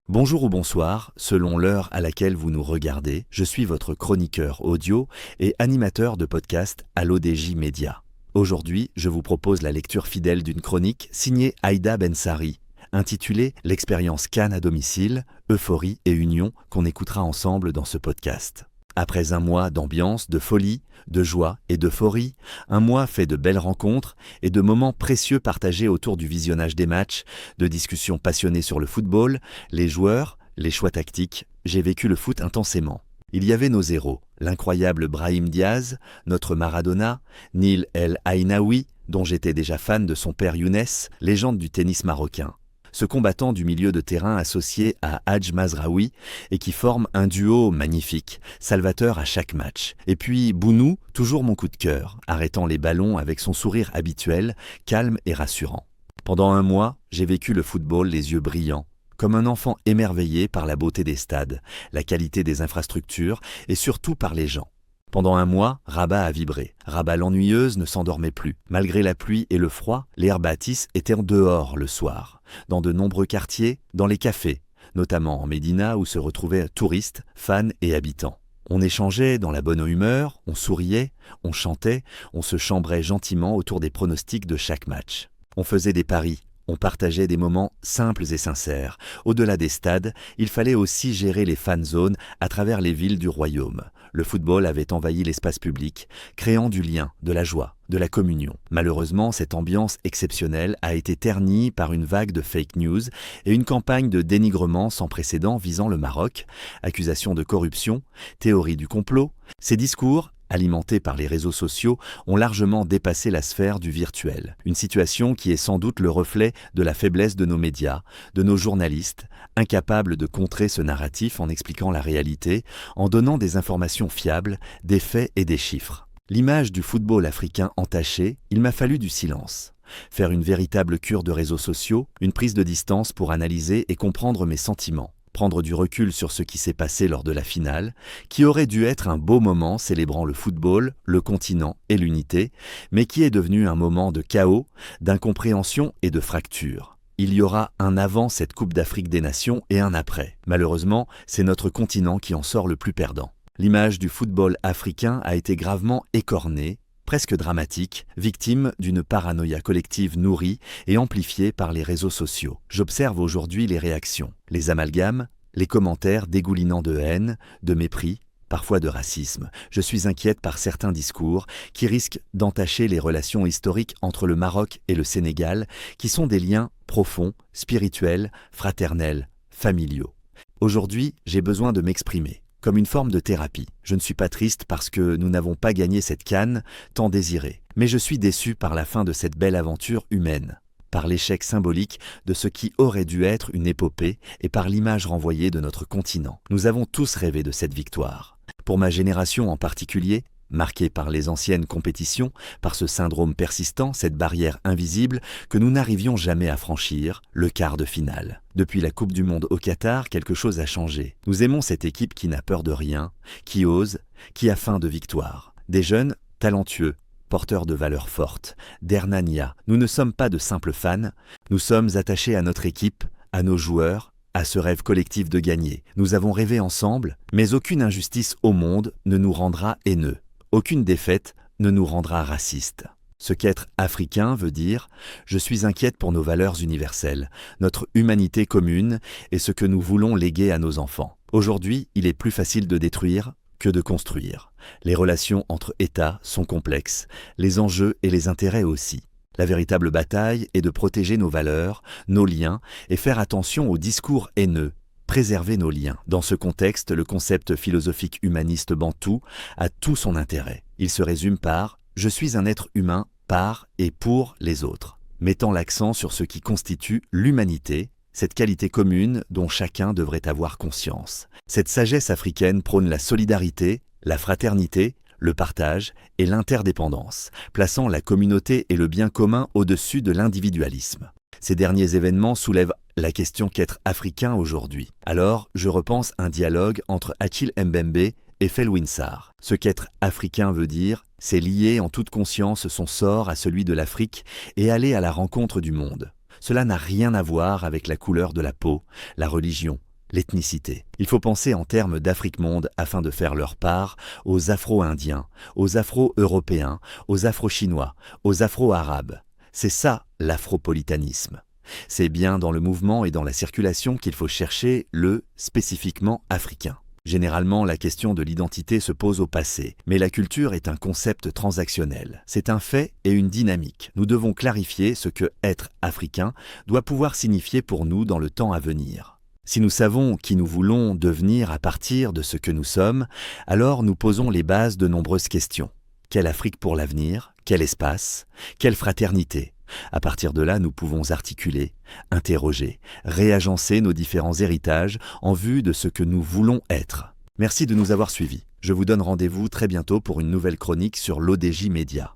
Bonjour ou bonsoir, selon l'heure à laquelle vous nous regardez, je suis votre chroniqueur audio et animateur de podcast à l'ODJ Média. Aujourd'hui, je vous propose la lecture fidèle d'une chronique signée Aïda Bensari, intitulée L'expérience Cannes à domicile, euphorie et union qu'on écoutera ensemble dans ce podcast. Après un mois d'ambiance, de folie, de joie et d'euphorie, un mois fait de belles rencontres et de moments précieux partagés autour du visionnage des matchs, de discussions passionnées sur le football, les joueurs, les choix tactiques, j'ai vécu le foot intensément. Il y avait nos héros, l'incroyable Brahim Diaz, notre Maradona, Neil El Ainaoui, dont j'étais déjà fan de son père Younes, légende du tennis marocain. Ce combattant du milieu de terrain associé à Hadj Mazraoui et qui forme un duo magnifique, salvateur à chaque match. Et puis Bounou, toujours mon coup de cœur, arrêtant les ballons avec son sourire habituel, calme et rassurant. Pendant un mois, j'ai vécu le football les yeux brillants, comme un enfant émerveillé par la beauté des stades, la qualité des infrastructures et surtout par les gens. Pendant un mois, Rabat a vibré. Rabat l'ennuyeuse ne s'endormait plus. Malgré la pluie et le froid, les bâtisses étaient en dehors le soir, dans de nombreux quartiers, dans les cafés, notamment en Médina où se retrouvaient touristes, fans et habitants. On échangeait dans la bonne humeur, on souriait, on chantait, on se chambrait gentiment autour des pronostics de chaque match. On faisait des paris. On partageait des moments simples et sincères. Au-delà des stades, il fallait aussi gérer les fan zones à travers les villes du royaume. Le football avait envahi l'espace public, créant du lien, de la joie, de la communion. Malheureusement, cette ambiance exceptionnelle a été ternie par une vague de fake news et une campagne de dénigrement sans précédent visant le Maroc, accusations de corruption, théories du complot. Ces discours, alimentés par les réseaux sociaux, ont largement dépassé la sphère du virtuel. Une situation qui est sans doute le reflet de la faiblesse de nos médias, de nos journalistes, incapables de contrer ce narratif en expliquant la réalité, en donnant des informations fiables, des faits et des chiffres. L'image du football africain entaché, il m'a fallu du silence. Faire une véritable cure de réseaux sociaux, une prise de distance pour analyser et comprendre mes sentiments. Prendre du recul sur ce qui s'est passé lors de la finale, qui aurait dû être un beau moment célébrant le football, le continent et l'unité, mais qui est devenu un moment de chaos, d'incompréhension et de fracture. Il y aura un avant cette Coupe d'Afrique des Nations et un après. Malheureusement, c'est notre continent qui en sort le plus perdant. L'image du football africain a été gravement écornée, presque dramatique, victime d'une paranoïa collective nourrie et amplifiée par les réseaux sociaux. J'observe aujourd'hui les réactions, les amalgames, les commentaires dégoulinants de haine, de mépris, parfois de racisme. Je suis inquiète par certains discours qui risquent d'entacher les relations historiques entre le Maroc et le Sénégal, qui sont des liens profonds, spirituels, fraternels, familiaux. Aujourd'hui, j'ai besoin de m'exprimer. Comme une forme de thérapie. Je ne suis pas triste parce que nous n'avons pas gagné cette CAN tant désirée, mais je suis déçu par la fin de cette belle aventure humaine, par l'échec symbolique de ce qui aurait dû être une épopée et par l'image renvoyée de notre continent. Nous avons tous rêvé de cette victoire. Pour ma génération en particulier, marquée par les anciennes compétitions, par ce syndrome persistant, cette barrière invisible que nous n'arrivions jamais à franchir, le quart de finale. Depuis la Coupe du Monde au Qatar, quelque chose a changé. Nous aimons cette équipe qui n'a peur de rien, qui ose, qui a faim de victoire. Des jeunes, talentueux, porteurs de valeurs fortes. d'Hernania, nous ne sommes pas de simples fans, nous sommes attachés à notre équipe, à nos joueurs, à ce rêve collectif de gagner. Nous avons rêvé ensemble, mais aucune injustice au monde ne nous rendra haineux. Aucune défaite ne nous rendra racistes. Ce qu'être africain veut dire « je suis inquiète pour nos valeurs universelles, notre humanité commune et ce que nous voulons léguer à nos enfants. » Aujourd'hui, il est plus facile de détruire que de construire. Les relations entre États sont complexes, les enjeux et les intérêts aussi. La véritable bataille est de protéger nos valeurs, nos liens et faire attention aux discours haineux. Préserver nos liens. Dans ce contexte, le concept philosophique humaniste bantou a tout son intérêt. Il se résume par « je suis un être humain par et pour les autres », mettant l'accent sur ce qui constitue l'humanité, cette qualité commune dont chacun devrait avoir conscience. Cette sagesse africaine prône la solidarité, la fraternité, le partage et l'interdépendance, plaçant la communauté et le bien commun au-dessus de l'individualisme. Ces derniers événements soulèvent la question qu'être africain aujourd'hui. Alors, je repense un dialogue entre Achille Mbembe et Felwine Sarr. Ce qu'être africain veut dire, c'est lier en toute conscience son sort à celui de l'Afrique et aller à la rencontre du monde. Cela n'a rien à voir avec la couleur de la peau, la religion, l'ethnicité. Il faut penser en termes d'Afrique-Monde afin de faire leur part aux Afro-Indiens, aux Afro-Européens, aux Afro-Chinois, aux Afro-Arabes. C'est ça l'afropolitanisme. C'est bien dans le mouvement et dans la circulation qu'il faut chercher le spécifiquement africain. Généralement, la question de l'identité se pose au passé, mais la culture est un concept transactionnel. C'est un fait et une dynamique. Nous devons clarifier ce que être africain doit pouvoir signifier pour nous dans le temps à venir. Si nous savons qui nous voulons devenir à partir de ce que nous sommes, alors nous posons les bases de nombreuses questions. Quelle Afrique pour l'avenir? Quel espace? Quelle fraternité? À partir de là, nous pouvons articuler, interroger, réagencer nos différents héritages en vue de ce que nous voulons être. Merci de nous avoir suivis. Je vous donne rendez-vous très bientôt pour une nouvelle chronique sur l'ODJ Média.